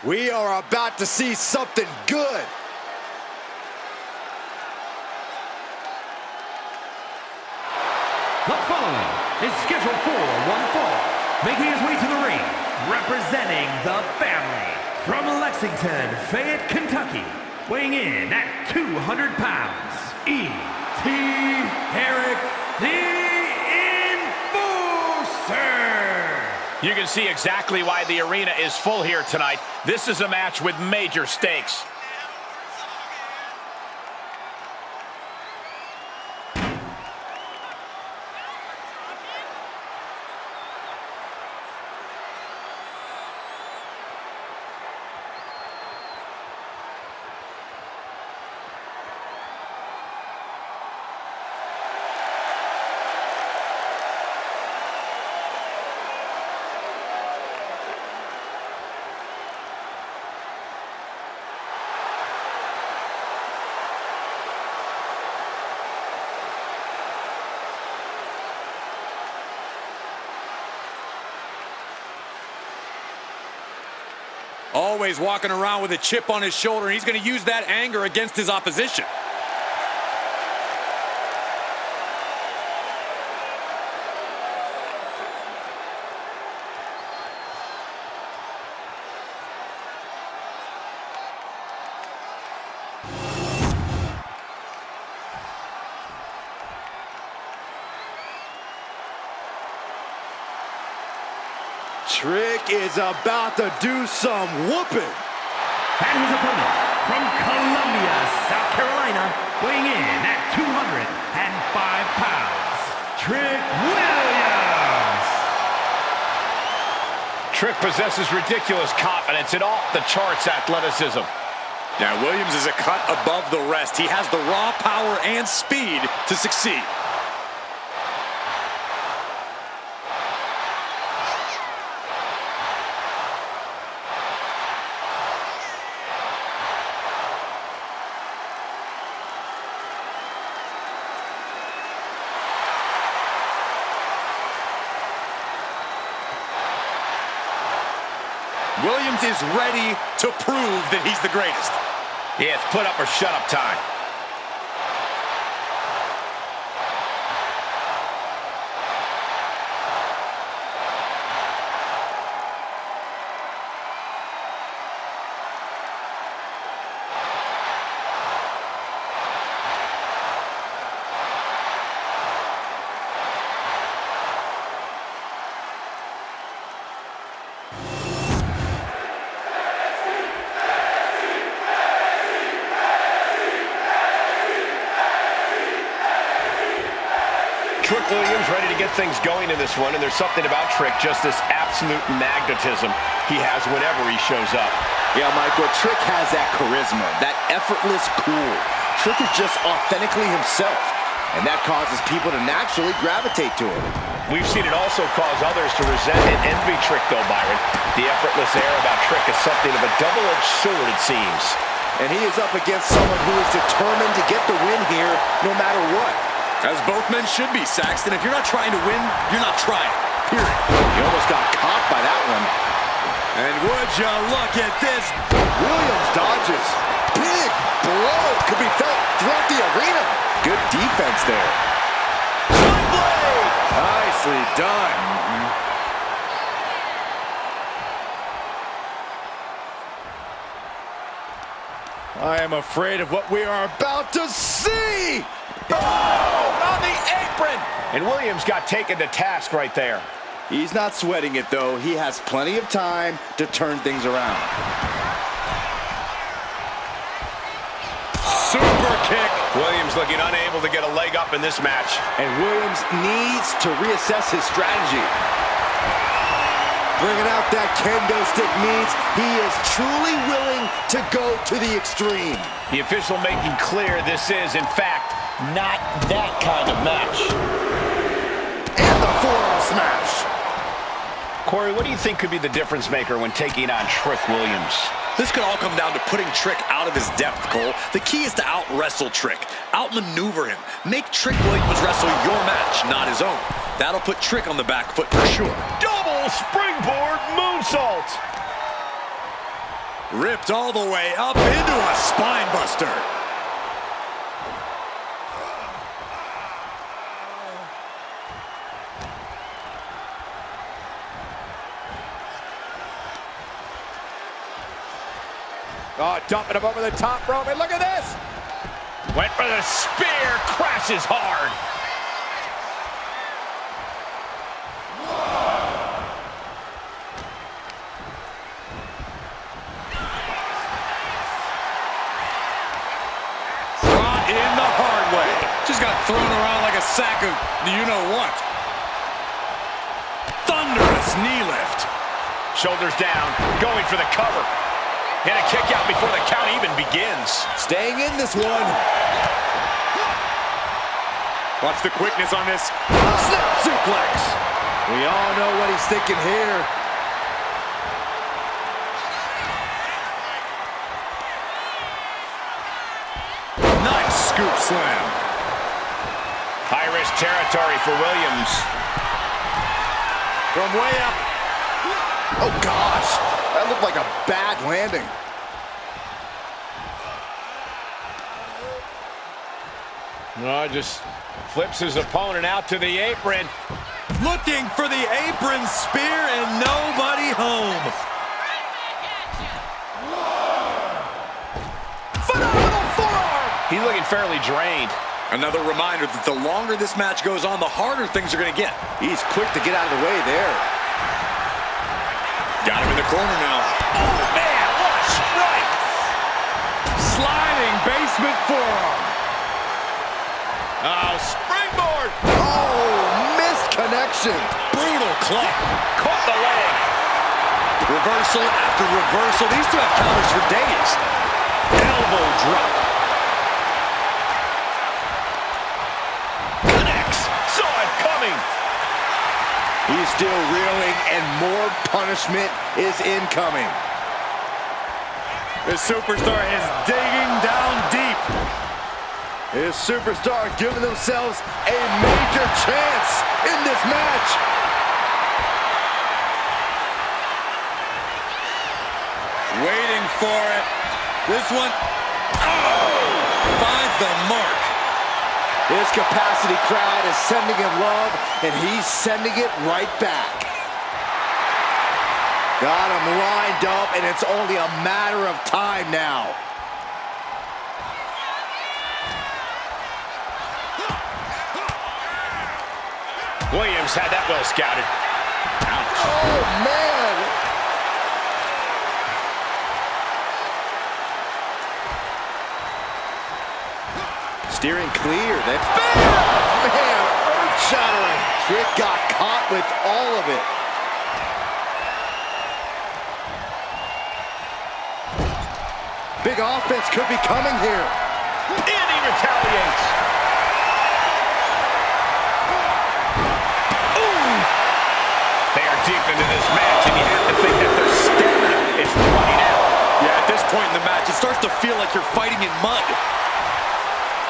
We are about to see something good. The following is scheduled for one fall, making his way to the ring, representing the family, from Lexington, Fayette, Kentucky, weighing in at 200 pounds, E.T. Herrick, the Enforcer! You can see exactly why the arena is full here tonight. This is a match with major stakes. Always walking around with a chip on his shoulder. He's going to use that anger against his opposition. Trick is about to do some whooping. And his opponent, from Columbia, South Carolina, weighing in at 205 pounds, Trick Williams. Trick possesses ridiculous confidence and off-the-charts athleticism. Now, Williams is a cut above the rest. He has the raw power and speed to succeed. Williams is ready to prove that he's the greatest. Yeah, it's put up or shut up time. Trick Williams ready to get things going in this one, and there's something about Trick, just this absolute magnetism he has whenever he shows up. Yeah, Michael, Trick has that charisma, that effortless cool. Trick is just authentically himself, and that causes people to naturally gravitate to him. We've seen it also cause others to resent and envy Trick, though, Byron. The effortless air about Trick is something of a double-edged sword, it seems. And he is up against someone who is determined to get the win here no matter what. As both men should be, Saxton. If you're not trying to win, you're not trying. Period. He almost got caught by that one. And would you look at this? Williams dodges. Big blow could be felt throughout the arena. Good defense there. Front blade! Nicely done. I am afraid of what we are about to see. Oh, on the apron! And Williams got taken to task right there. He's not sweating it, though. He has plenty of time to turn things around. Super kick. Williams looking unable to get a leg up in this match. And Williams needs to reassess his strategy. Bringing out that kendo stick means he is truly willing to go to the extreme. The official making clear this is, in fact, not that kind of match. And the forearm smash. Corey, what do you think could be the difference maker when taking on Trick Williams? This could all come down to putting Trick out of his depth, Cole. The key is to out-wrestle Trick, out-maneuver him. Make Trick Williams wrestle your match, not his own. That'll put Trick on the back foot for sure. Double springboard moonsault. Ripped all the way up into a spine buster. Oh, dumping him over the top rope, and look at this! Went for the spear, crashes hard. Brought in the hard way. Just got thrown around like a sack of you-know-what. Thunderous knee lift. Shoulders down, going for the cover. And a kick out before the count even begins. Staying in this one. Watch the quickness on this. Snap suplex. We all know what he's thinking here. Nice scoop slam. High-risk territory for Williams. From way up. Oh, gosh. That looked like a bad landing. No, just flips his opponent out to the apron. Looking for the apron spear and nobody home. Phenomenal forearm. He's looking fairly drained. Another reminder that the longer this match goes on, the harder things are going to get. He's quick to get out of the way there. Got him in the corner now. Oh, man, what a strike! Sliding basement forearm. Oh, springboard! Oh, missed connection. Brutal club. Caught the leg. Reversal after reversal. These two have counters for days. Elbow drop. Connects. Saw it coming. He's still reeling, and more punishment is incoming. The superstar is digging down deep. His superstar giving themselves a major chance in this match. Waiting for it. This one, oh, finds the mark. His capacity crowd is sending him love, and he's sending it right back. Got him lined up, and it's only a matter of time now. Williams had that well scouted. Ouch. Oh, man. Steering clear. That's man, earth-shattering. Trick got caught with all of it. Big offense could be coming here. And he retaliates. Deep into this match, and you have to think that their stamina is running out. Yeah, at this point in the match, it starts to feel like you're fighting in mud.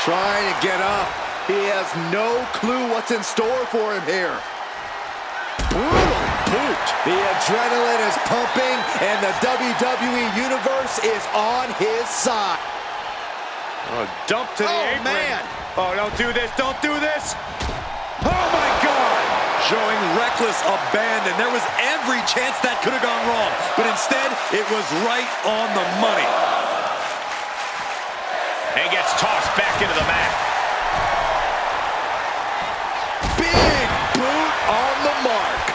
Trying to get up. He has no clue what's in store for him here. Brutal boot. The adrenaline is pumping, and the WWE Universe is on his side. Oh, dump to the apron. Man. Oh, don't do this. Don't do this. Oh, my God. Showing reckless abandon. There was every chance that could have gone wrong, but instead, it was right on the money. And gets tossed back into the mat. Big boot on the mark.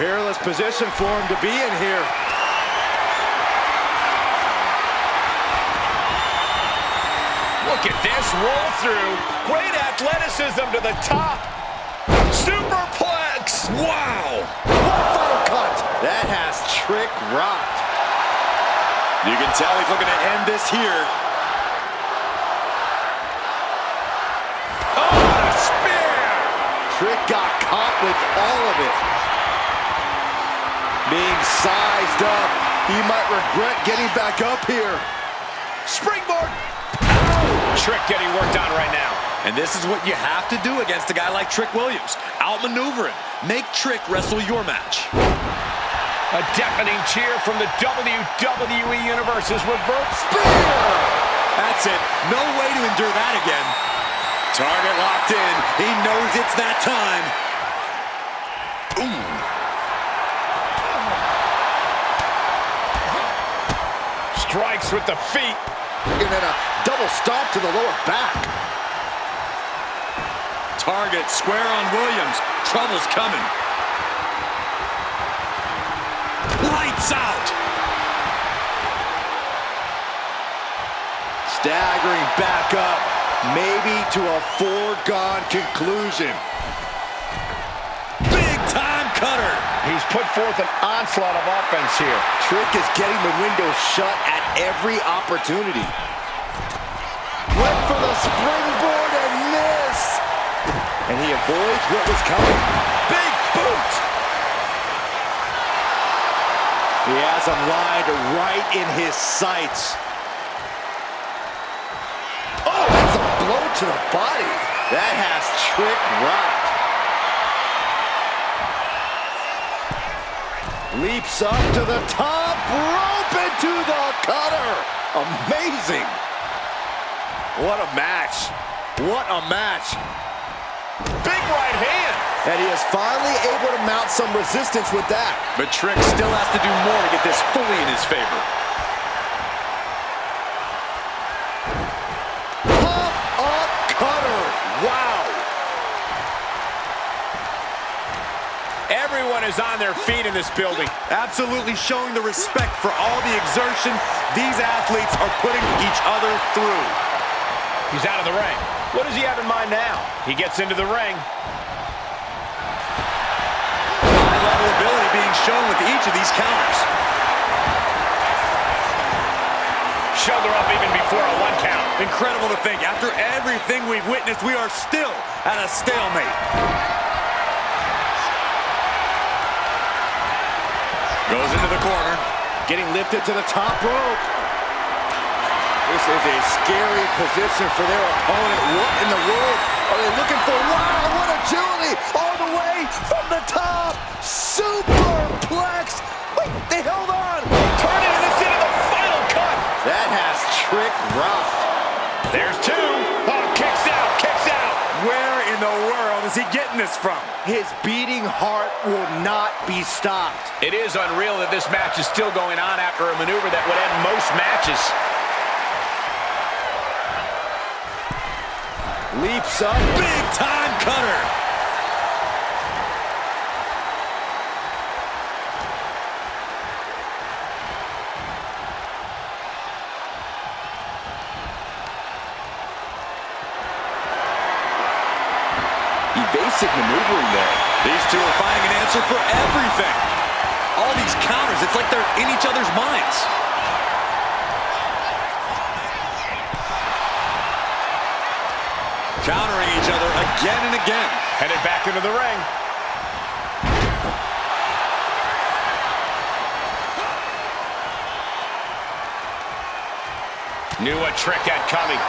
Perilous position for him to be in here. Look at this roll through. Great athleticism to the top. Superplex. Wow. What final cut. That has Trick rocked. You can tell he's looking to end this here. Oh, what a spear. Trick got caught with all of it. Being sized up, he might regret getting back up here. Springboard. Trick getting worked on right now. And this is what you have to do against a guy like Trick Williams. Outmaneuver him. Make Trick wrestle your match. A deafening cheer from the WWE Universe's reverse spear. That's it. No way to endure that again. Target locked in. He knows it's that time. Ooh. Strikes with the feet. And then a double stomp to the lower back. Target square on Williams. Trouble's coming. Lights out. Staggering back up, maybe to a foregone conclusion. Big time cutter. He's put forth an onslaught of offense here. Trick is getting the window shut at every opportunity. Went for the springboard and miss. And he avoids what was coming. Big boot. He has him lined right in his sights. Oh, that's a blow to the body. That has Trick rocked. Leaps up to the top rope into the cutter. Amazing. What a match. What a match. Big right hand. And he is finally able to mount some resistance with that. But Trick still has to do more to get this fully in his favor. Pop-up cutter. Wow. Everyone is on their feet in this building. Absolutely showing the respect for all the exertion these athletes are putting each other through. He's out of the ring. What does he have in mind now? He gets into the ring. High-level ability being shown with each of these counters. Shoulder up even before a 1 count. Incredible to think, after everything we've witnessed, we are still at a stalemate. Goes into the corner. Getting lifted to the top rope. This is a scary position for their opponent. What in the world are they looking for? Wow, what agility! All the way from the top. Superplex. Wait, they held on. Turning this into the final cut. That has Trick rocked. There's 2. Oh, kicks out, kicks out. Where in the world is he getting this from? His beating heart will not be stopped. It is unreal that this match is still going on after a maneuver that would end most matches. Leaps up. Big time cutter. Evasive maneuvering there. These two are finding an answer for everything. All these counters, it's like they're in each other's minds. Countering each other again and again. Headed back into the ring. Knew what Trick had coming.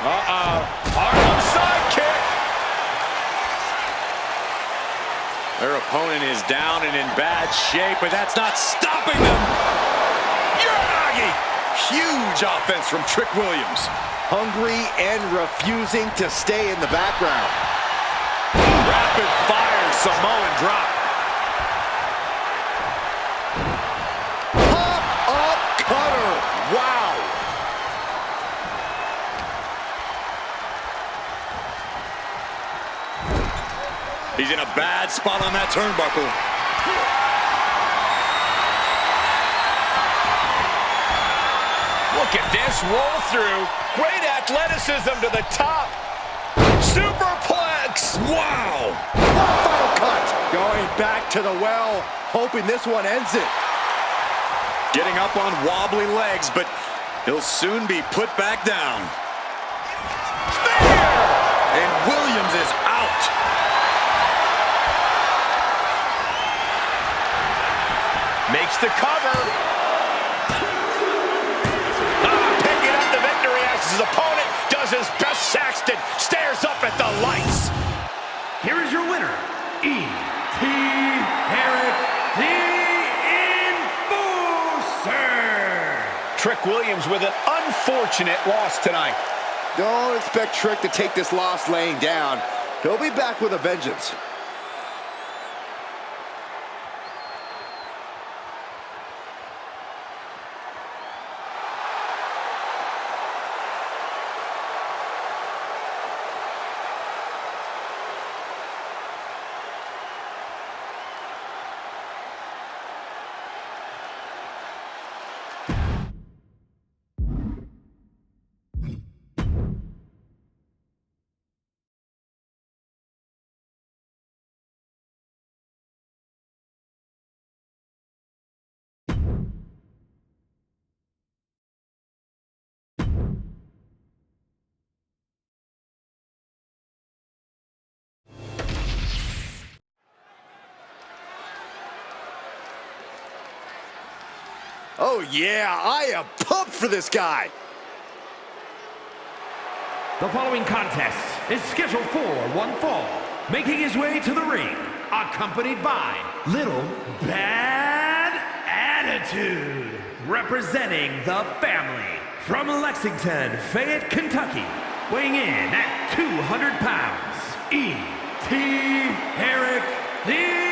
Harlem sidekick. Their opponent is down and in bad shape, but that's not stopping them. Uranagi. Huge offense from Trick Williams. Hungry and refusing to stay in the background. Rapid fire Samoan drop. Pop-up cutter. Wow. He's in a bad spot on that turnbuckle. Look at this roll through. Great athleticism to the top. Superplex. Wow. Final cut. Going back to the well, hoping this one ends it. Getting up on wobbly legs, but he'll soon be put back down. Spear! And Williams is out. Makes the cover. Picking up the victory his opponent does his best. Saxton stares up at the lights. Here is your winner, E.T. Eric, the Enforcer. Trick Williams with an unfortunate loss tonight. Don't expect Trick to take this loss laying down. He'll be back with a vengeance. Oh yeah, I am pumped for this guy. The following contest is scheduled for one fall. Making his way to the ring, accompanied by Little Bad Attitude. Representing the family from Lexington, Fayette, Kentucky. Weighing in at 200 pounds, E.T. Eric, the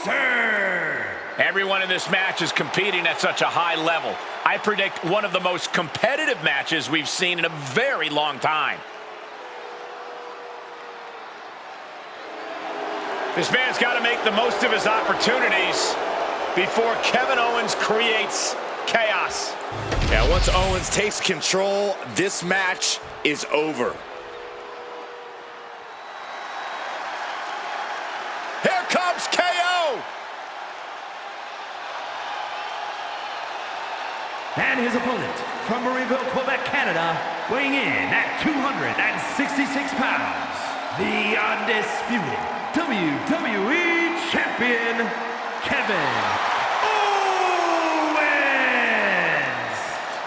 Enforcer. Everyone in this match is competing at such a high level. I predict one of the most competitive matches we've seen in a very long time. This man's got to make the most of his opportunities before Kevin Owens creates chaos. Yeah, once Owens takes control, this match is over. Here comes KO! And his opponent from Marieville, Quebec, Canada, weighing in at 266 pounds, the undisputed WWE Champion, Kevin Owens!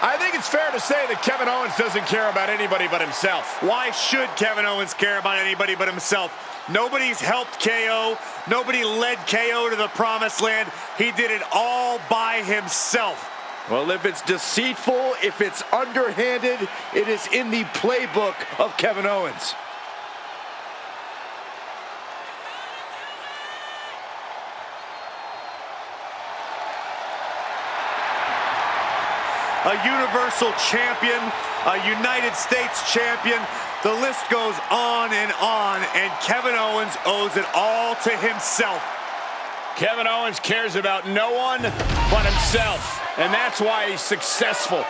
I think it's fair to say that Kevin Owens doesn't care about anybody but himself. Why should Kevin Owens care about anybody but himself? Nobody's helped KO. Nobody led KO to the promised land. He did it all by himself. Well, if it's deceitful, if it's underhanded, it is in the playbook of Kevin Owens. A Universal Champion, a United States Champion. The list goes on, and Kevin Owens owes it all to himself. Kevin Owens cares about no one but himself, and that's why he's successful.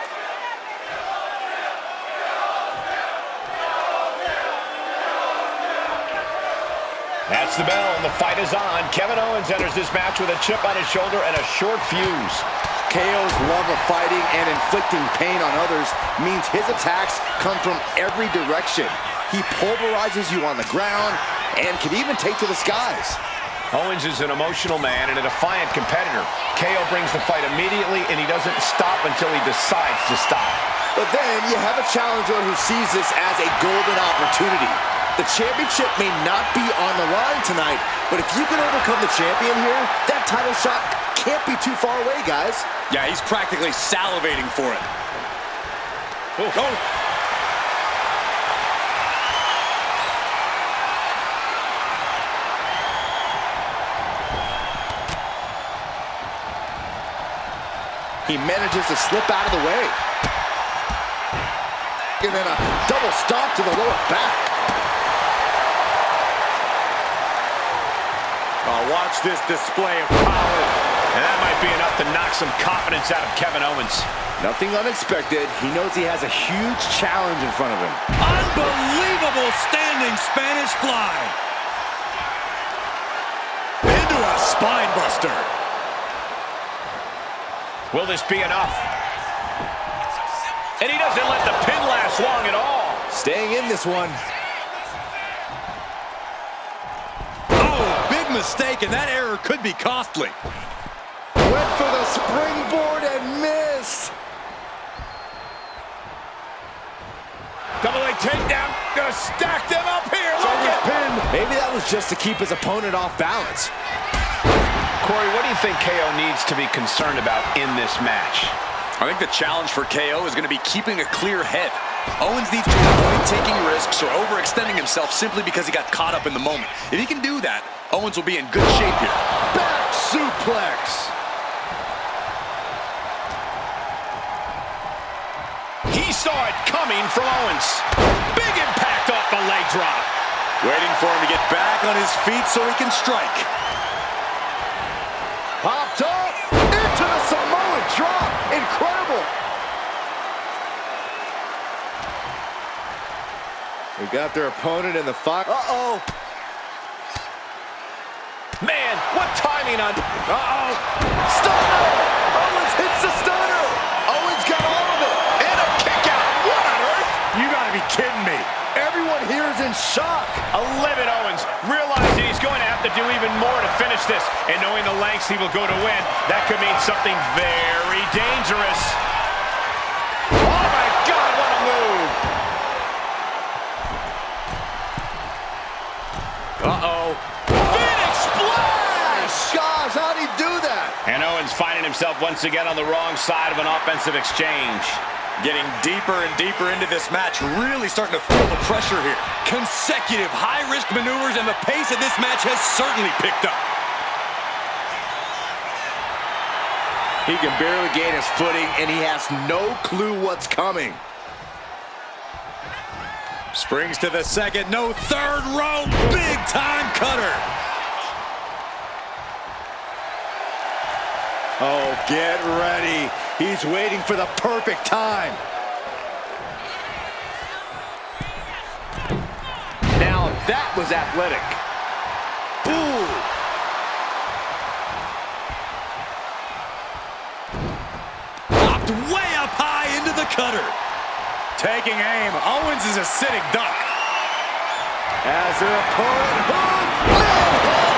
That's the bell, and the fight is on. Kevin Owens enters this match with a chip on his shoulder and a short fuse. KO's love of fighting and inflicting pain on others means his attacks come from every direction. He pulverizes you on the ground and can even take to the skies. Owens is an emotional man and a defiant competitor. KO brings the fight immediately, and he doesn't stop until he decides to stop. But then you have a challenger who sees this as a golden opportunity. The championship may not be on the line tonight, but if you can overcome the champion here, that title shot can't be too far away, guys. Yeah, he's practically salivating for it. Oh. He manages to slip out of the way. And then a double stomp to the lower back. Watch this display of power. And that might be enough to knock some confidence out of Kevin Owens. Nothing unexpected. He knows he has a huge challenge in front of him. Unbelievable standing Spanish fly. Into a spine buster. Will this be enough? And he doesn't let the pin last long at all. Staying in this one. Mistake, and that error could be costly. Went for the springboard and missed. stacked them up here. Look at Pin. Maybe that was just to keep his opponent off balance. Corey, what do you think KO needs to be concerned about in this match? I think the challenge for KO is going to be keeping a clear head. Owens needs to avoid taking risks or overextending himself simply because he got caught up in the moment. If he can do that, Owens will be in good shape here. Back suplex. He saw it coming from Owens. Big impact off the leg drop. Waiting for him to get back on his feet so he can strike. Popped up into the Samoan drop. Incredible. We got their opponent in the fight. Uh-oh. Man, what timing on... Uh-oh. Stunner. Owens hits the stunner. Owens got all of it. And a kick out. What on earth? You gotta be kidding me. Everyone here is in shock. A livid Owens, realizing he's going to have to do even more to finish this, and knowing the lengths he will go to win, that could mean something very dangerous. Oh my God, what a move! Uh-oh. Phoenix Splash! Gosh, how'd he do that? And Owens finding himself once again on the wrong side of an offensive exchange. Getting deeper and deeper into this match, really starting to feel the pressure here. Consecutive high-risk maneuvers, and the pace of this match has certainly picked up. He can barely gain his footing, and he has no clue what's coming. Springs to the second, no third row, big-time cutter. Oh, get ready. He's waiting for the perfect time. Now that was athletic. Ooh. Popped way up high into the cutter. Taking aim, Owens is a sitting duck. As their opponent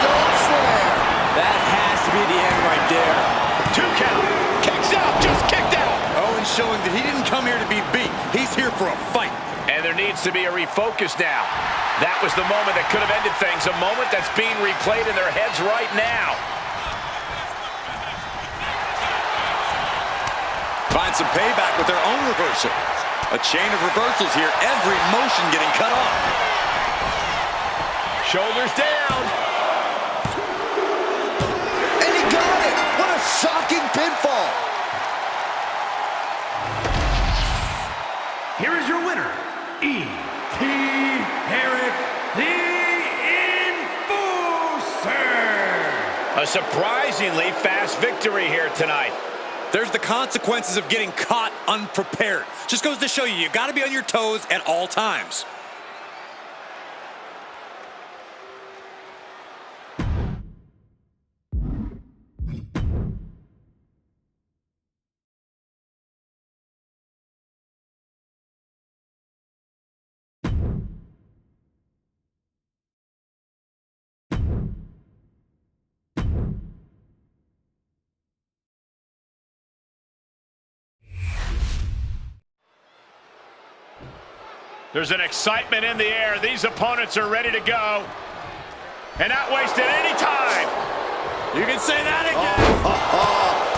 don't slam. That has to be the end right there. 2 count. Kicks out, just kicked out. Owens showing that he didn't come here to be beat. He's here for a fight. And there needs to be a refocus now. That was the moment that could have ended things, a moment that's being replayed in their heads right now. Find some payback with their own reversal. A chain of reversals here, every motion getting cut off. Shoulders down. And he got it. What a shocking pinfall. Here is your winner, E.T. Herrick, the Enforcer. A surprisingly fast victory here tonight. There's the consequences of getting caught unprepared. Just goes to show you, you gotta be on your toes at all times. There's an excitement in the air. These opponents are ready to go. And not wasting any time. You can say that again.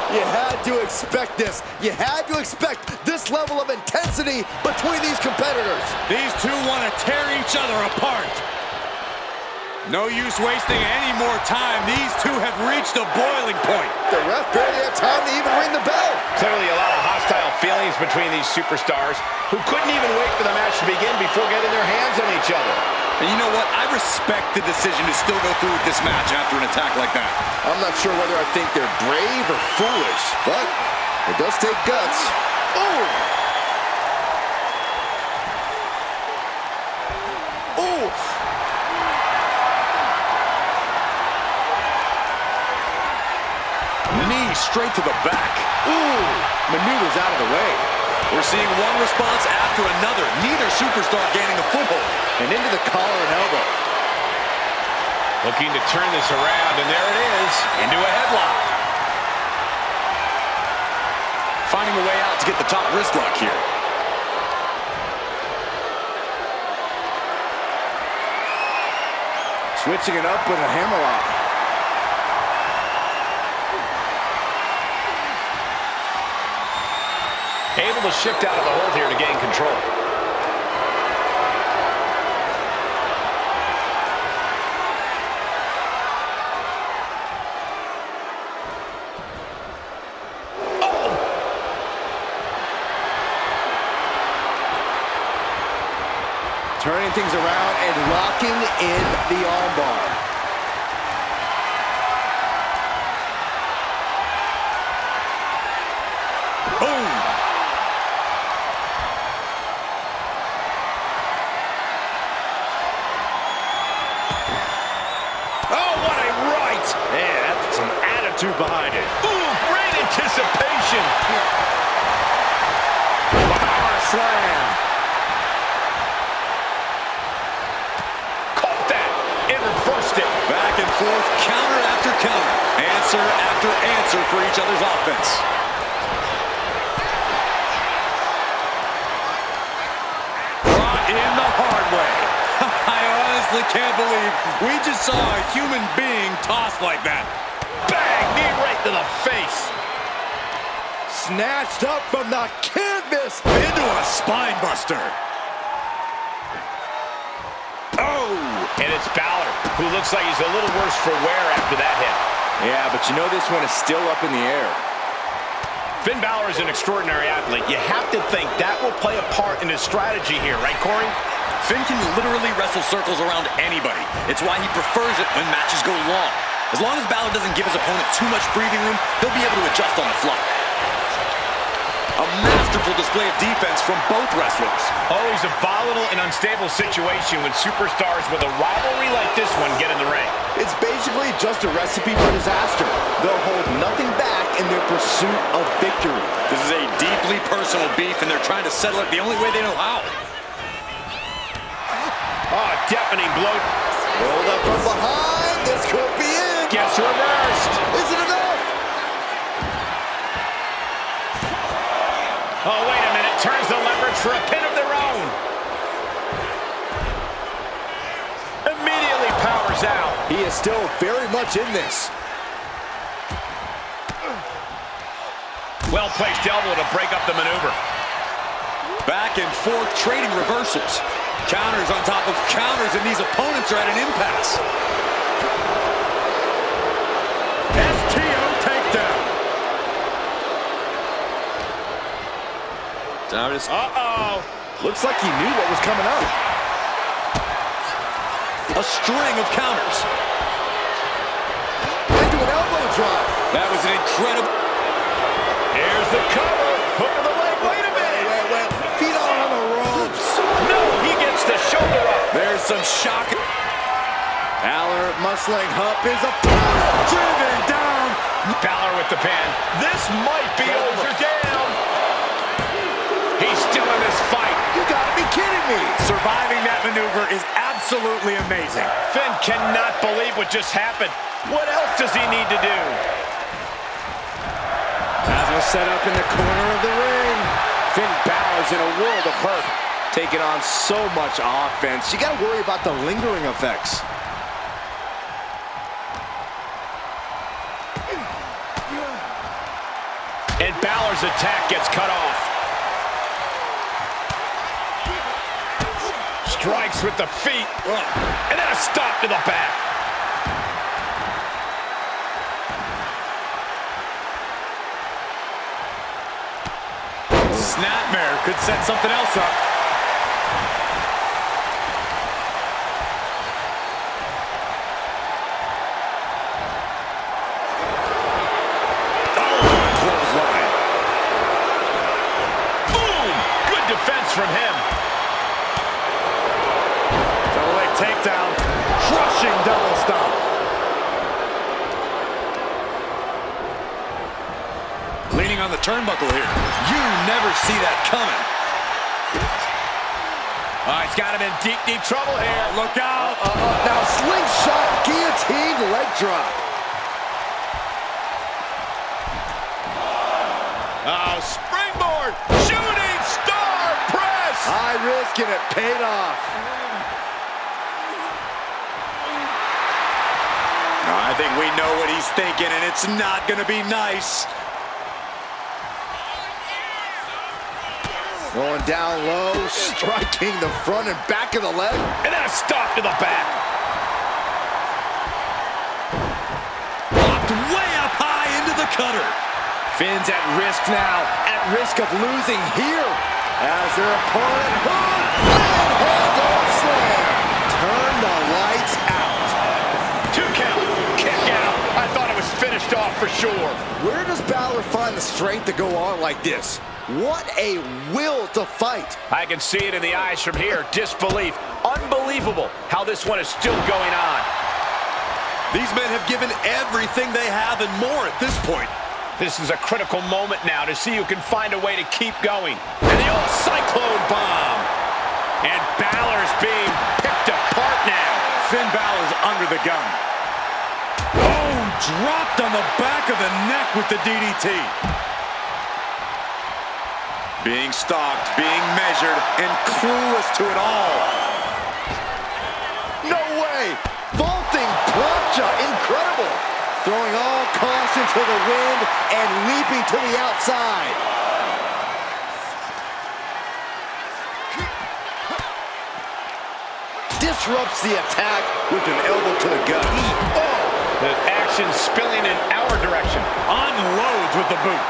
You had to expect this. You had to expect this level of intensity between these competitors. These two want to tear each other apart. No use wasting any more time. These two have reached a boiling point. The ref barely had time to even ring the bell. Clearly a lot of hostile feelings between these superstars who couldn't even wait for the match to begin before getting their hands on each other. And you know what? I respect the decision to still go through with this match after an attack like that. I'm not sure whether I think they're brave or foolish, but it does take guts. Ooh! Oof! Knee straight to the back. Ooh! Maneuvers out of the way. We're seeing one response after another. Neither superstar gaining a foothold. And into the collar and elbow. Looking to turn this around, and there it is, into a headlock. Finding a way out to get the top wrist lock here. Switching it up with a hammerlock. Able to shift out of the hold here to gain control. Turning things around and locking in the armbar. Boom! Oh, what a right! Man, that's some attitude behind it. Ooh, great anticipation! Power slam. Caught that and reversed it. Back and forth, counter after counter. Answer after answer for each other's offense. Brought in the hard way. I honestly can't believe we just saw a human being tossed like that. Bang! Knee right to the face. Snatched up from the canvas. Into a spine buster. Oh! And it's Balor, who looks like he's a little worse for wear after that hit. Yeah, but you know this one is still up in the air. Finn Balor is an extraordinary athlete. You have to think that will play a part in his strategy here, right, Corey? Finn can literally wrestle circles around anybody. It's why he prefers it when matches go long. As long as Balor doesn't give his opponent too much breathing room, he'll be able to adjust on the fly. A masterful display of defense from both wrestlers. Always a volatile and unstable situation when superstars with a rivalry like this one get in the ring. It's basically just a recipe for disaster. They'll hold nothing back in their pursuit of victory. This is a deeply personal beef, and they're trying to settle it the only way they know how. Oh, deafening blow. Rolled up from behind. This could be it. Gets reversed. Is it enough? Oh, wait a minute. Turns the leverage for a pin of their own. Immediately powers out. He is still very much in this. Well-placed elbow to break up the maneuver. Back and forth, trading reversals. Counters on top of counters, and these opponents are at an impasse. STO takedown. Uh-oh. Looks like he knew what was coming up. A string of counters. Into an elbow drop. That was an incredible... Here's the cover. Hook of the leg. Wait a minute. Wait. Feet on the ropes. No, he gets the shoulder up. There's some shock. Balor muscling Hump is a driven down. Balor with the pin. This might be over. Down. He's still in this fight. You gotta be kidding me. Surviving that maneuver is absolutely amazing. Finn cannot believe what just happened. What else does he need to do? As was set up in the corner of the ring. Finn Balor's in a world of hurt. Taking on so much offense. You gotta worry about the lingering effects. And Balor's attack gets cut off. Strikes with the feet. And then a stop to the back. Snapmare could set something else up. From him. Double leg takedown. Crushing double stomp. Leaning on the turnbuckle here. You never see that coming. He's got him in deep, deep trouble here. Look out. Now slingshot guillotine leg drop. Oh, springboard. Shooting star press. High risk and it paid off. I think we know what he's thinking, and it's not going to be nice. Going down low, striking the front and back of the leg. And then a stop to the back. Blocked way up high into the cutter. Finn's at risk now, at risk of losing here. As their opponent, handle slam. Turn the lights out. 2 count, kick out. I thought it was finished off for sure. Where does Balor find the strength to go on like this? What a will to fight. I can see it in the eyes from here. Disbelief. Unbelievable how this one is still going on. These men have given everything they have and more at this point. This is a critical moment now to see who can find a way to keep going. And the old Cyclone Bomb. And Balor's being picked apart now. Finn Balor's under the gun. Oh, dropped on the back of the neck with the DDT. Being stalked, being measured, and clueless to it all. No way! Vaulting plancha, incredible! Throwing all caution to the wind and leaping to the outside. Disrupts the attack with an elbow to the gut. Oh! The action spilling in our direction. Unloads with the boot.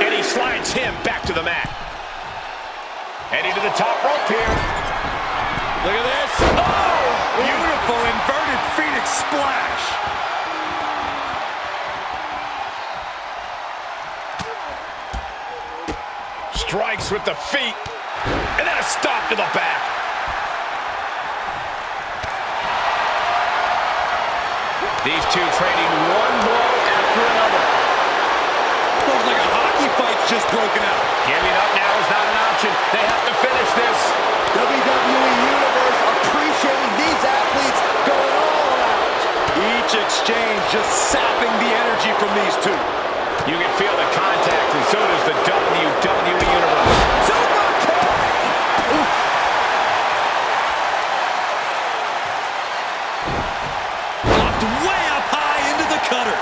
And he slides him back to the mat. Heading to the top rope here. Look at this. Oh! Beautiful inverted Phoenix splash. Strikes with the feet. And then a stop to the back. These two trading one blow after another. Looks like a hockey fight's just broken out. Giving up now is not an option. They have to finish this. WWE Universe appreciating these athletes going all out. Each exchange just sapping the energy from these two. You can feel the contact, and so does the WWE Universe. Super kick! Oof. Blocked way up high into the cutter.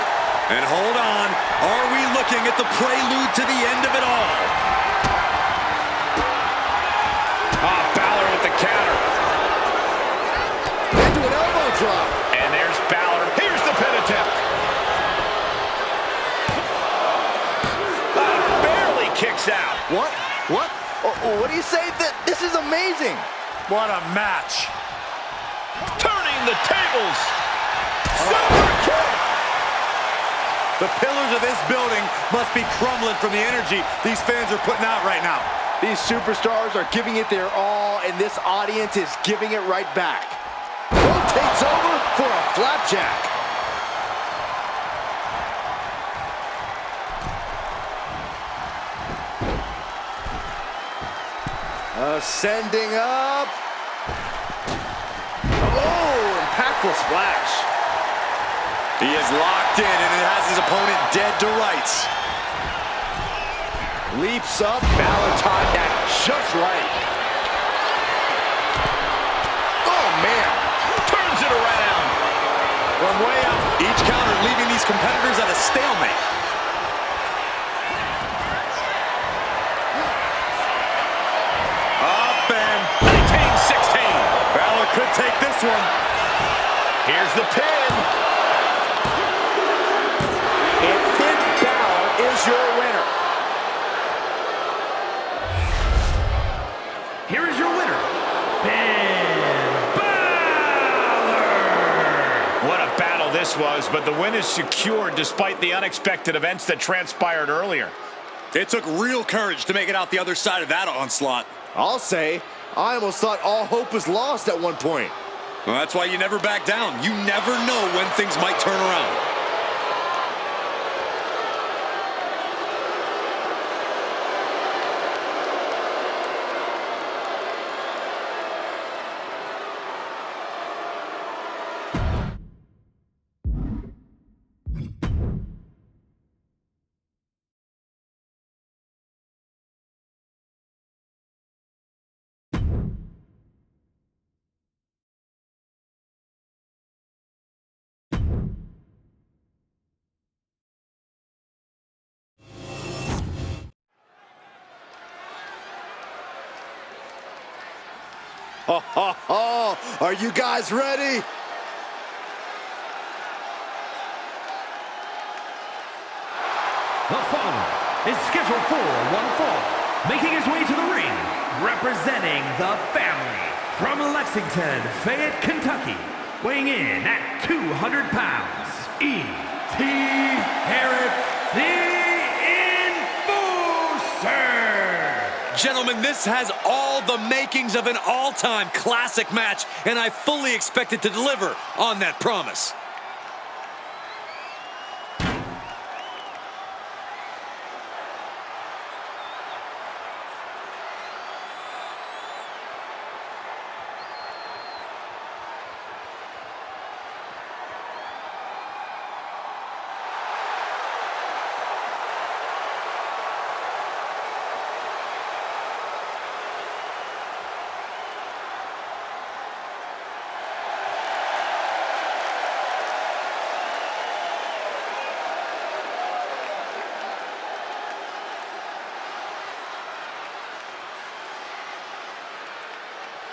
And hold on, are we looking at the prelude to the end of it all? Balor with the counter. Into an elbow drop. And there's Balor. Here's the pin attempt. Barely kicks out. What? What? What do you say? This is amazing. What a match. Turning the tables. Super kick. The pillars of this building must be crumbling from the energy these fans are putting out right now. These superstars are giving it their all, and this audience is giving it right back. Rotates over for a flapjack. Ascending up. Oh, impactful splash. He is locked in, and it has his opponent dead to rights. Leaps up, Balor timed that just right. Oh, man. Turns it around. From way up, each counter leaving these competitors at a stalemate. Up and 19-16. Balor could take this one. Here's the pin. And Finn Balor is your winner. Here is your winner, Finn Balor! What a battle this was, but the win is secured despite the unexpected events that transpired earlier. It took real courage to make it out the other side of that onslaught. I'll say, I almost thought all hope was lost at one point. Well, that's why you never back down. You never know when things might turn around. Are you guys ready? The following is scheduled for one fall, making his way to the ring, representing the family from Lexington, Fayette, Kentucky, weighing in at 200 pounds, E.T. Herrick, the Enforcer. Gentlemen, this has all the makings of an all-time classic match, and I fully expect it to deliver on that promise.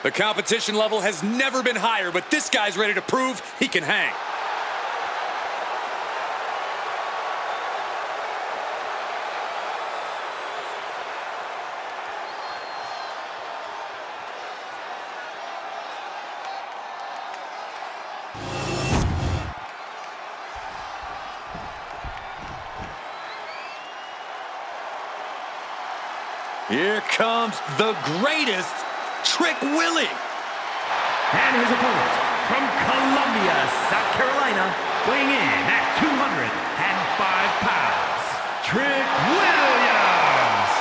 The competition level has never been higher, but this guy's ready to prove he can hang. Here comes the greatest Trick Willie. And his opponent from Columbia, South Carolina, weighing in at 205 pounds, Trick Williams.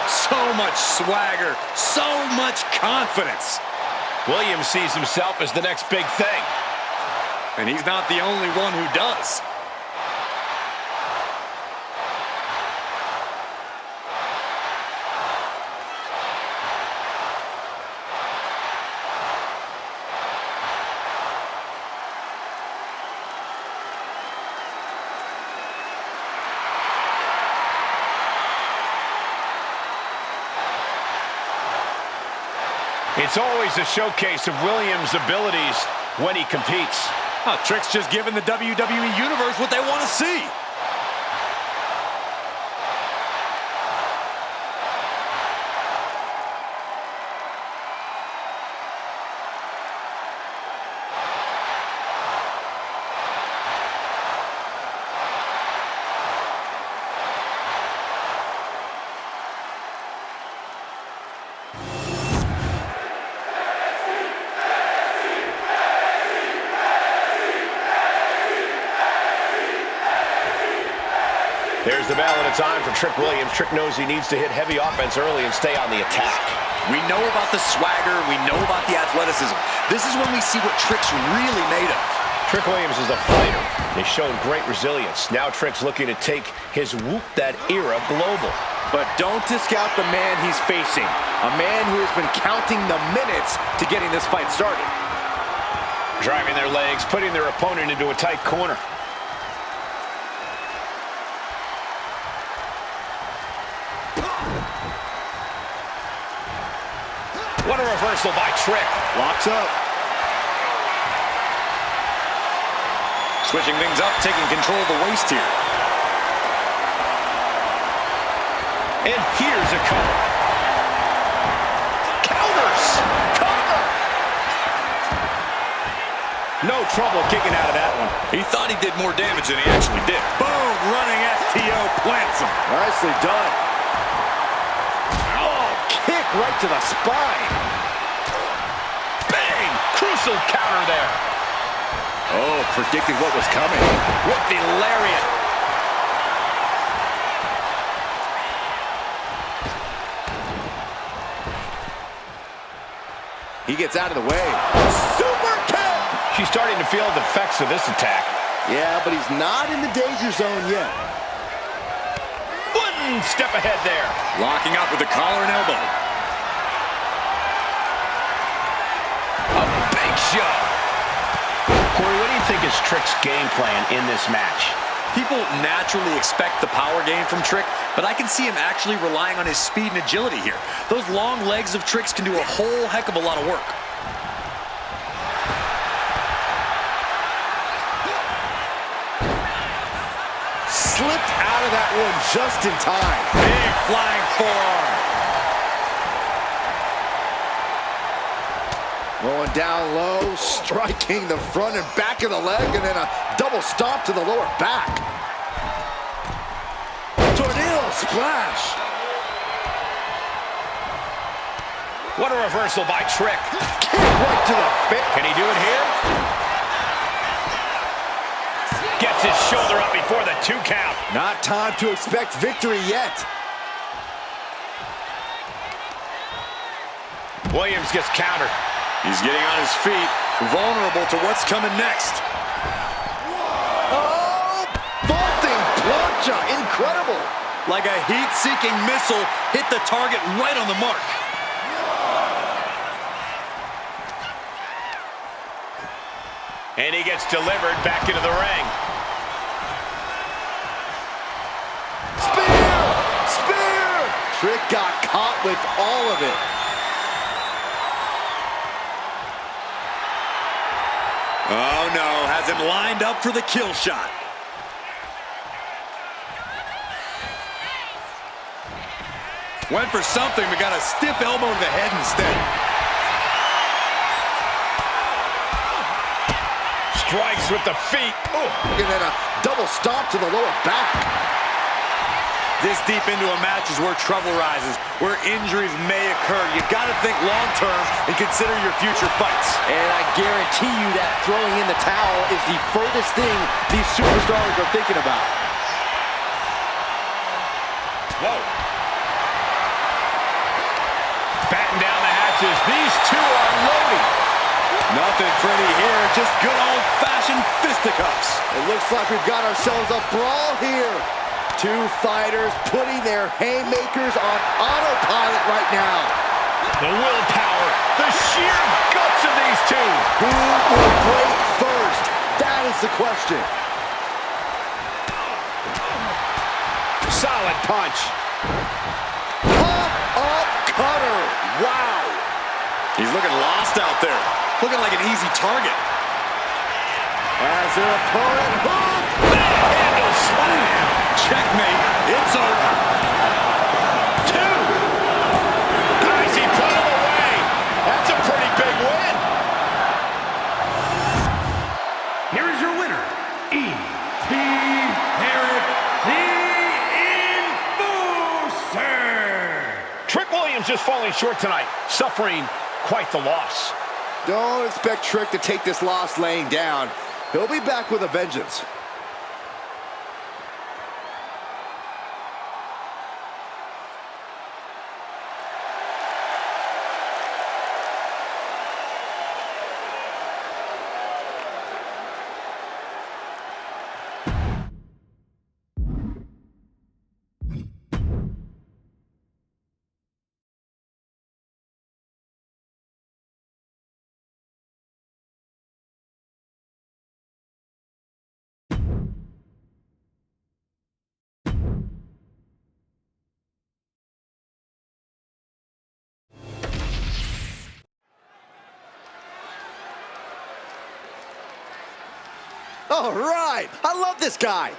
So much swagger, so much confidence. Williams sees himself as the next big thing. And he's not the only one who does. It's always a showcase of Williams' abilities when he competes. Oh, Trick's just giving the WWE Universe what they want to see. There's the bell, and it's on for Trick Williams. Trick knows he needs to hit heavy offense early and stay on the attack. We know about the swagger. We know about the athleticism. This is when we see what Trick's really made of. Trick Williams is a fighter. He's shown great resilience. Now Trick's looking to take his Whoop That era global. But don't discount the man he's facing. A man who has been counting the minutes to getting this fight started. Driving their legs, putting their opponent into a tight corner. What a reversal by Trick. Locks up. Switching things up, taking control of the waist here. And here's a cover. Counters! Cover! No trouble kicking out of that one. He thought he did more damage than he actually did. Boom! Running STO plants him. Nicely done. Oh, kick right to the spine. Bang! Crucial counter there. Oh, predicting what was coming. With the lariat. He gets out of the way. Super kick! She's starting to feel the effects of this attack. Yeah, but he's not in the danger zone yet. One step ahead there. Locking up with the collar and elbow. A big shove. Corey, what do you think is Trick's game plan in this match? People naturally expect the power game from Trick, but I can see him actually relying on his speed and agility here. Those long legs of Trick's can do a whole heck of a lot of work. slipped out of that one just in time. Big flying forearm. Going down low, striking the front and back of the leg, and then a double stomp to the lower back. Tornado splash. What a reversal by Trick. Kick right to the face. Can he do it here? Gets his shoulder up before the 2 count. Not time to expect victory yet. Williams gets countered. He's getting on his feet, vulnerable to what's coming next. Oh, vaulting plancha, incredible. Like a heat-seeking missile, hit the target right on the mark. And he gets delivered back into the ring. Spear! Spear! Trick got caught with all of it. Oh no, has him lined up for the kill shot. Went for something, but got a stiff elbow to the head instead. Strikes with the feet. Oh, and then a double stomp to the lower back. This deep into a match is where trouble rises, where injuries may occur. You've got to think long-term and consider your future fights. And I guarantee you that throwing in the towel is the furthest thing these superstars are thinking about. Whoa. Batten down the hatches. These two are loading. Nothing pretty here, just good old-fashioned fisticuffs. It looks like we've got ourselves a brawl here. Two fighters putting their haymakers on autopilot right now. The willpower, the sheer guts of these two. Who will break first? That is the question. Solid punch. Pop-up cutter. Wow. He's looking lost out there, looking like an easy target. As their opponent hooked. Handle slam. Checkmate, it's over. 2. Nice, he put him away. That's a pretty big win. Here is your winner, E.T. Herrick, the Enforcer. Trick Williams just falling short tonight, suffering quite the loss. Don't expect Trick to take this loss laying down. He'll be back with a vengeance. All right, I love this guy.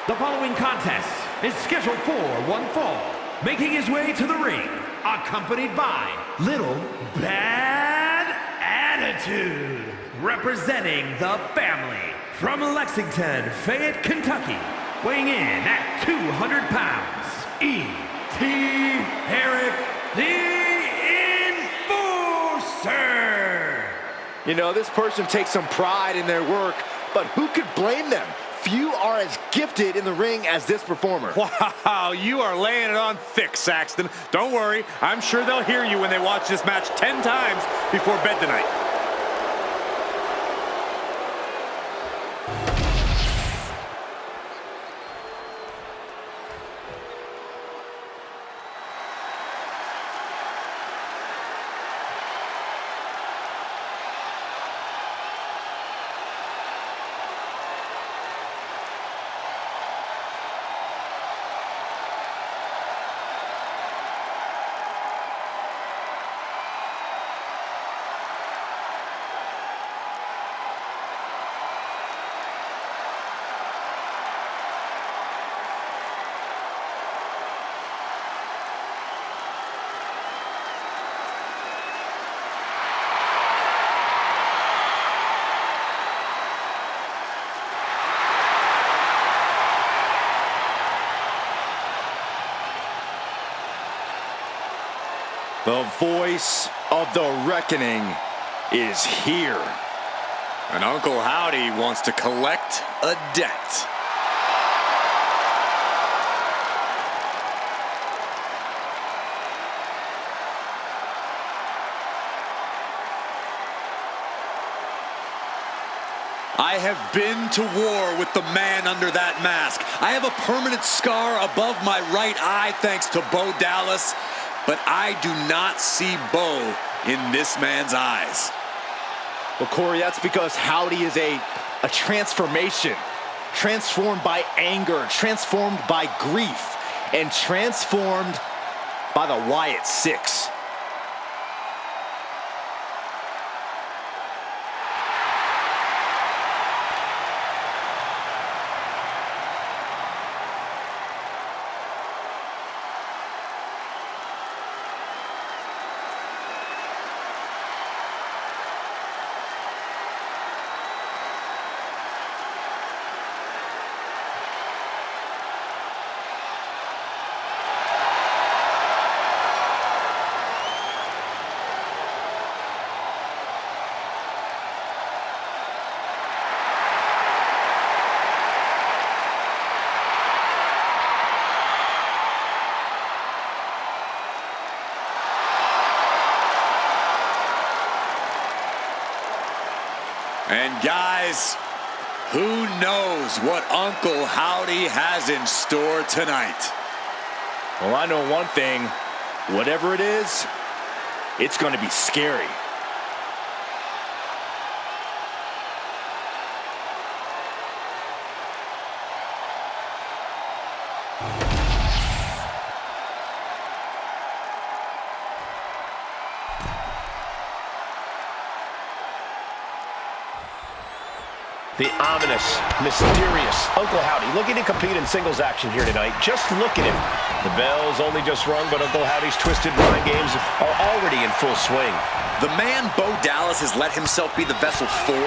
The following contest is scheduled for one fall. Making his way to the ring, accompanied by Little Bad Attitude. Representing the family from Lexington, Fayette, Kentucky. Weighing in at 200 pounds, E.T. Herrick, the Enforcer. You know, this person takes some pride in their work, but who could blame them? Few are as gifted in the ring as this performer. Wow, you are laying it on thick, Saxton. Don't worry, I'm sure they'll hear you when they watch this match 10 times before bed tonight. The voice of the reckoning is here. And Uncle Howdy wants to collect a debt. I have been to war with the man under that mask. I have a permanent scar above my right eye thanks to Bo Dallas, but I do not see Bo in this man's eyes. Well, Corey, that's because Howdy is a transformation. Transformed by anger, transformed by grief, and transformed by the Wyatt Six. And guys, who knows what Uncle Howdy has in store tonight? Well, I know one thing. Whatever it is, it's going to be scary. The ominous, mysterious Uncle Howdy looking to compete in singles action here tonight. Just look at him. The bell's only just rung, but Uncle Howdy's twisted mind games are already in full swing. The man Bo Dallas has let himself be the vessel for,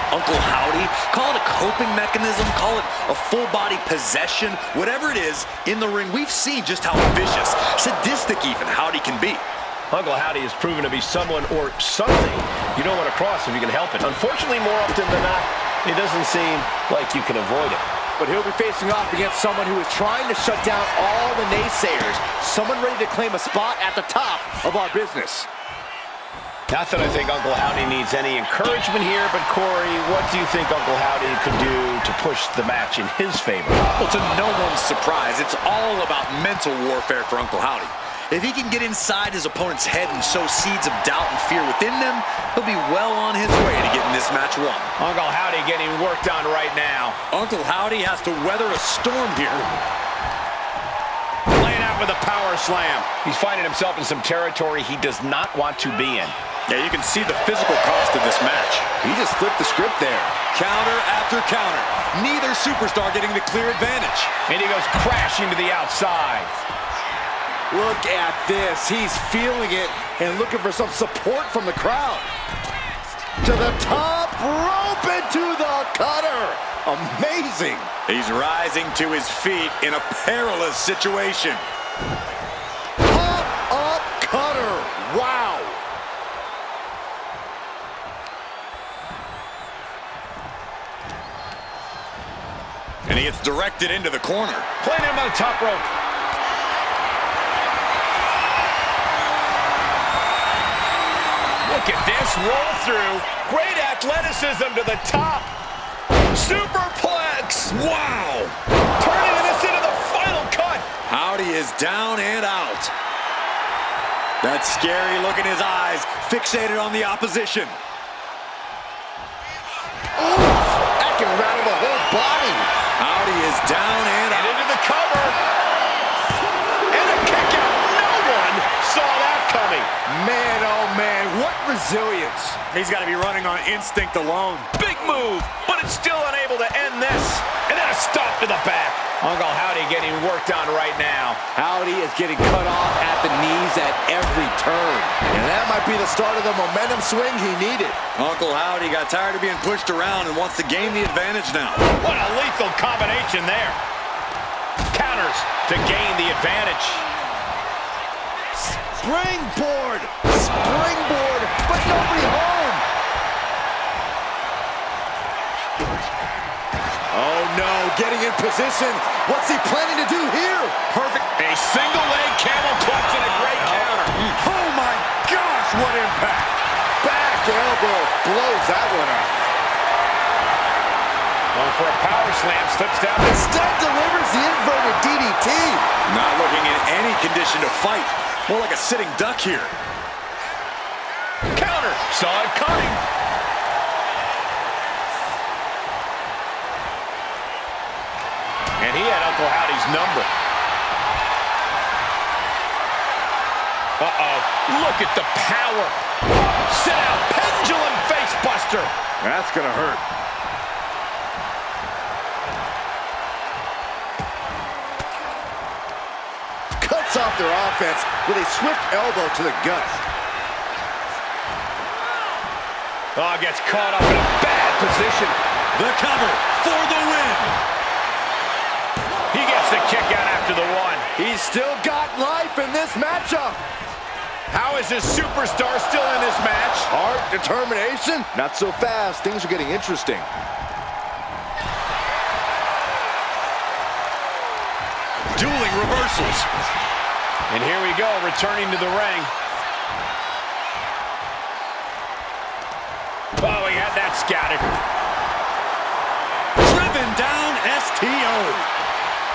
Uncle Howdy. Call it a coping mechanism, call it a full-body possession, whatever it is, in the ring, we've seen just how vicious, sadistic even, Howdy can be. Uncle Howdy has proven to be someone or something you don't want to cross if you can help it. Unfortunately, more often than not, it doesn't seem like you can avoid it. But he'll be facing off against someone who is trying to shut down all the naysayers. Someone ready to claim a spot at the top of our business. Not that I think Uncle Howdy needs any encouragement here, but Corey, what do you think Uncle Howdy could do to push the match in his favor? Well, to no one's surprise, it's all about mental warfare for Uncle Howdy. If he can get inside his opponent's head and sow seeds of doubt and fear within them, he'll be well on his way to getting this match won. Uncle Howdy getting worked on right now. Uncle Howdy has to weather a storm here. Laying out with a power slam. He's finding himself in some territory he does not want to be in. Yeah, you can see the physical cost of this match. He just flipped the script there. Counter after counter. Neither superstar getting the clear advantage. And he goes crashing to the outside. Look at this. He's feeling it and looking for some support from the crowd. To the top rope and to the cutter. Amazing. He's rising to his feet in a perilous situation. Top up cutter. Wow. And he gets directed into the corner. Playing him on the top rope. Look at this, roll through. Great athleticism to the top. Superplex. Wow. Turning this into the final cut. Howdy is down and out. That scary look in his eyes, fixated on the opposition. Ooh, that can rattle the whole body. Howdy is down and out. Into the cover. And a kick out. No one saw that coming. Man, oh man, what resilience. He's got to be running on instinct alone. Big move, but it's still unable to end this. And then a stop to the back. Uncle Howdy getting worked on right now. Howdy is getting cut off at the knees at every turn. And that might be the start of the momentum swing he needed. Uncle Howdy got tired of being pushed around and wants to gain the advantage now. What a lethal combination there. Counters to gain the advantage. Springboard! Springboard, but nobody home! Oh no, getting in position. What's he planning to do here? Perfect. A single leg camel clutch and a great counter. Oh my gosh, what impact! Back elbow blows that one up. Going for a power slam, slips down. Instead delivers the inverted DDT. Not looking in any condition to fight. More like a sitting duck here. Counter. Saw it coming. And he had Uncle Howdy's number. Uh-oh. Look at the power. Sit out. Pendulum face buster. That's gonna hurt. Cuts off their offense with a swift elbow to the gut. Oh, gets caught up in a bad position. The cover for the win. He gets the kick out after the one. He's still got life in this matchup. How is this superstar still in this match? Heart, determination, not so fast. Things are getting interesting. Dueling reversals. And here we go, returning to the ring. Oh, he had that scouted. Driven down STO.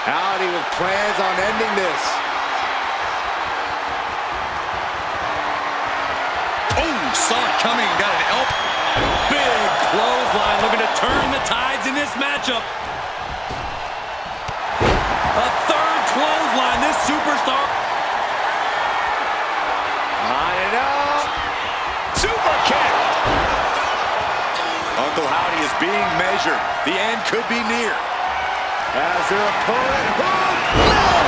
Howdy with plans on ending this. Oh, saw it coming and got an elbow. Big clothesline looking to turn the tides in this matchup. A third clothesline, this superstar. On and up. Super kick. Uncle Howdy is being measured. The end could be near. As their opponent, left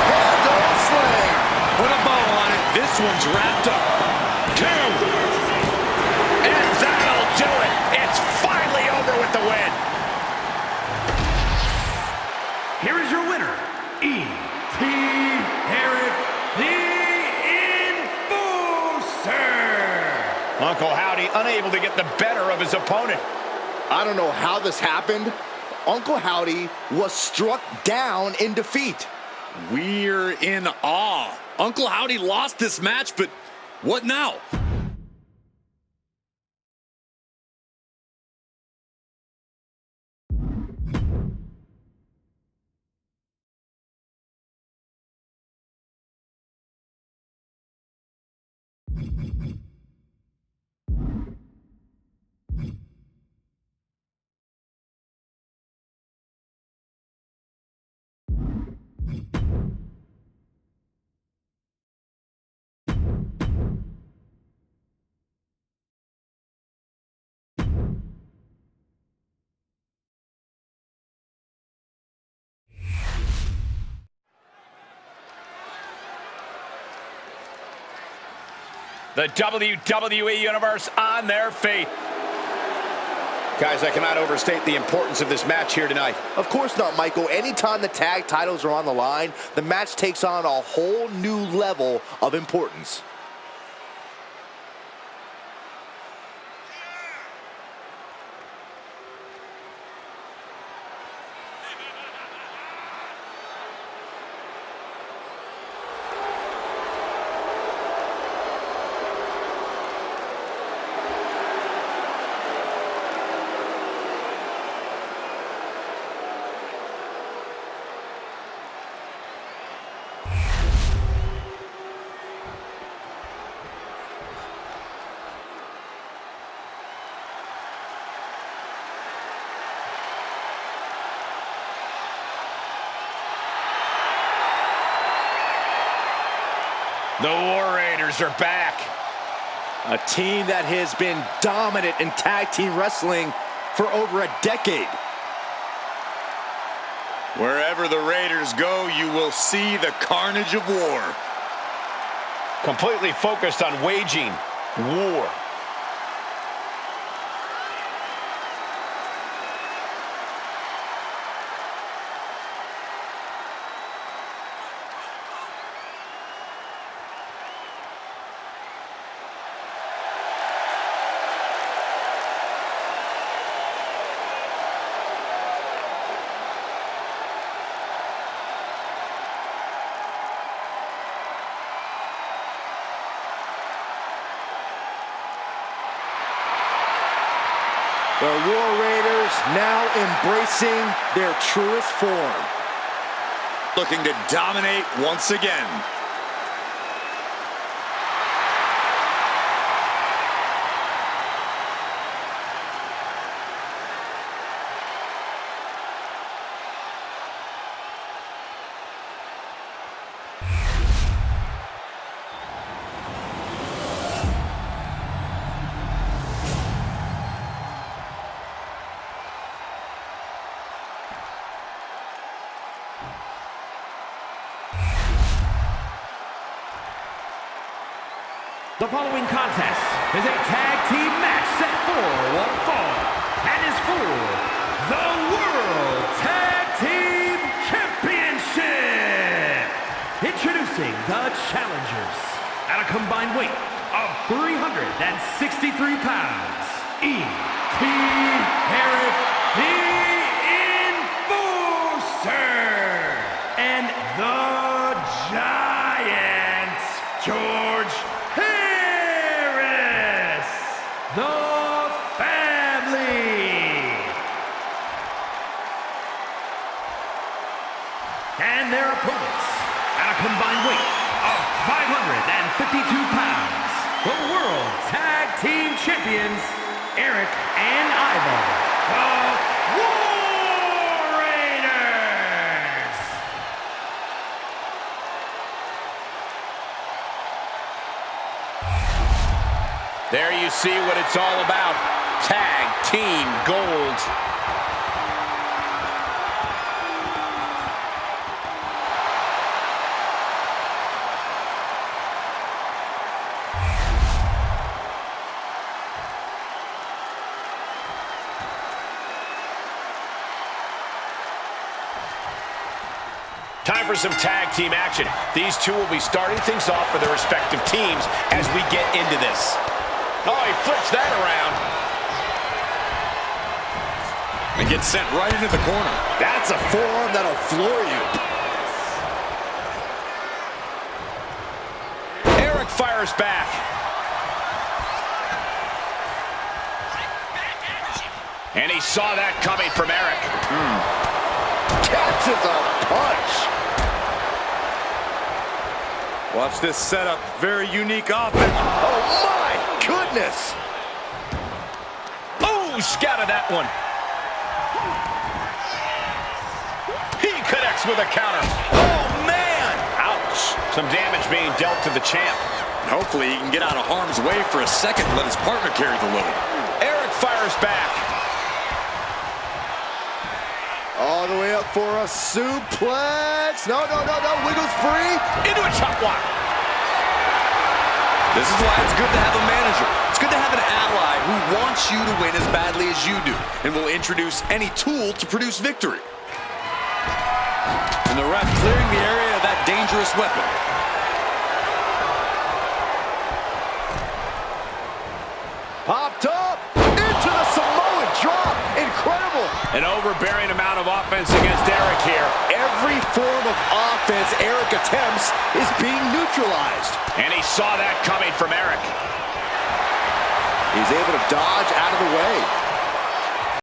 handle sling. Put a bow on it. This one's wrapped up. 2. And that'll do it. It's finally over with the win. Here is your winner, E.T. Herrick, the Enforcer. Uncle Howdy unable to get the better of his opponent. I don't know how this happened. Uncle Howdy was struck down in defeat. We're in awe. Uncle Howdy lost this match, but what now? The WWE Universe on their feet. Guys, I cannot overstate the importance of this match here tonight. Of course not, Michael. Anytime the tag titles are on the line, the match takes on a whole new level of importance. The War Raiders are back. A team that has been dominant in tag team wrestling for over a decade. Wherever the Raiders go, you will see the carnage of war. Completely focused on waging war. The War Raiders now embracing their truest form. Looking to dominate once again. The following contest is a tag team match set for one fall and is for the World Tag Team Championship. Introducing the challengers at a combined weight of 363 pounds. E.T. Eric, the Enforcer, and the Giant, George the family. And their opponents at a combined weight of 552 pounds, the World Tag Team Champions, Eric and Ivan, the War Raiders. There you see what it's all about. Tag Team Gold. Time for some tag team action. These two will be starting things off for their respective teams as we get into this. Oh, he flips that around. And gets sent right into the corner. That's a forearm that'll floor you. Eric fires back. And he saw that coming from Eric. Catches a punch. Watch this setup. Very unique offense. Oh, my goodness. Oh, scouted that one. He connects with a counter. Oh, man! Ouch. Some damage being dealt to the champ. Hopefully he can get out of harm's way for a second and let his partner carry the load. Eric fires back. All the way up for a suplex. No. Wiggles free. Into a chop block. This is why it's good to have a manager. It's good to have an ally who wants you to win as badly as you do and will introduce any tool to produce victory. And the ref clearing the area of that dangerous weapon. Popped up. Into the Samoan drop. Incredible. An overbearing amount of offense against Eric here. Every form of offense Eric attempts is being neutralized. And he saw that coming from Eric. He's able to dodge out of the way.